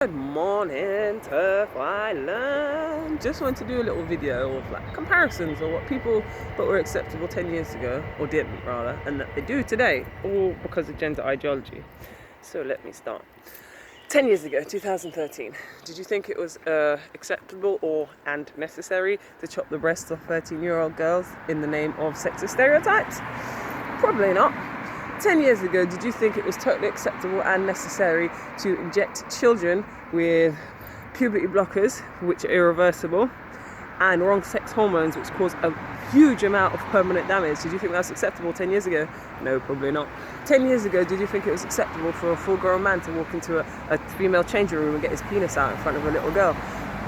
Good morning, Turf Island. Just wanted to do a little video of like comparisons of what people thought were acceptable 10 years ago, or didn't rather, and that they do today, all because of gender ideology. So let me start. 10 years ago, 2013, did you think it was acceptable and necessary to chop the breasts of 13-year-old girls in the name of sexist stereotypes? Probably not. 10 years ago, did you think it was totally acceptable and necessary to inject children with puberty blockers, which are irreversible, and wrong sex hormones, which cause a huge amount of permanent damage? Did you think that was acceptable 10 years ago? No, probably not. 10 years ago, did you think it was acceptable for a full-grown man to walk into a female changing room and get his penis out in front of a little girl?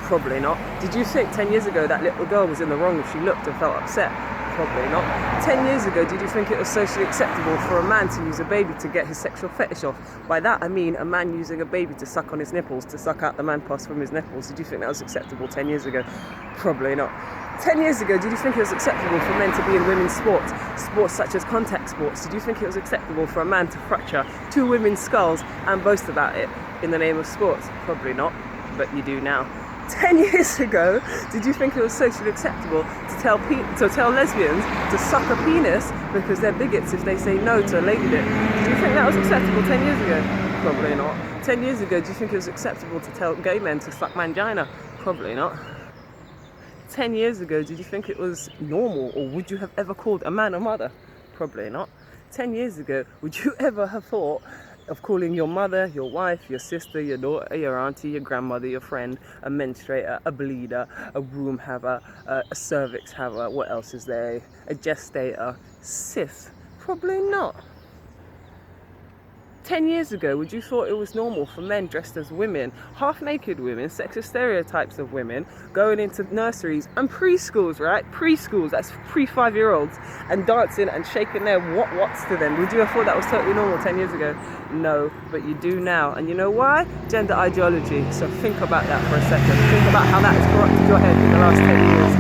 Probably not. Did you think 10 years ago that little girl was in the wrong if she looked and felt upset? Probably not. 10 years ago, did you think it was socially acceptable for a man to use a baby to get his sexual fetish off? By that I mean a man using a baby to suck on his nipples, to suck out the man pus from his nipples. Did you think that was acceptable 10 years ago? Probably not. 10 years ago, did you think it was acceptable for men to be in women's sports such as contact sports? Did you think it was acceptable for a man to fracture two women's skulls and boast about it in the name of sports? Probably not, but you do now. 10 years ago, did you think it was socially acceptable to tell lesbians to suck a penis because they're bigots if they say no to a lady dick? Did you think that was acceptable 10 years ago? Probably not. 10 years ago, do you think it was acceptable to tell gay men to suck mangina? Probably not. 10 years ago, did you think it was normal, or would you have ever called a man a mother? Probably not. 10 years ago, would you ever have thought of calling your mother, your wife, your sister, your daughter, your auntie, your grandmother, your friend, a menstruator, a bleeder, a womb haver, a cervix haver, what else is there, a gestator, cis? Probably not. 10 years ago, would you thought it was normal for men dressed as women, half-naked women, sexist stereotypes of women, going into nurseries and preschools, right? Preschools, that's pre-5-year-olds, and dancing and shaking their what's to them? Would you have thought that was totally normal 10 years ago? No, but you do now. And you know why? Gender ideology. So think about that for a second. Think about how that has corrupted your head in the last 10 years.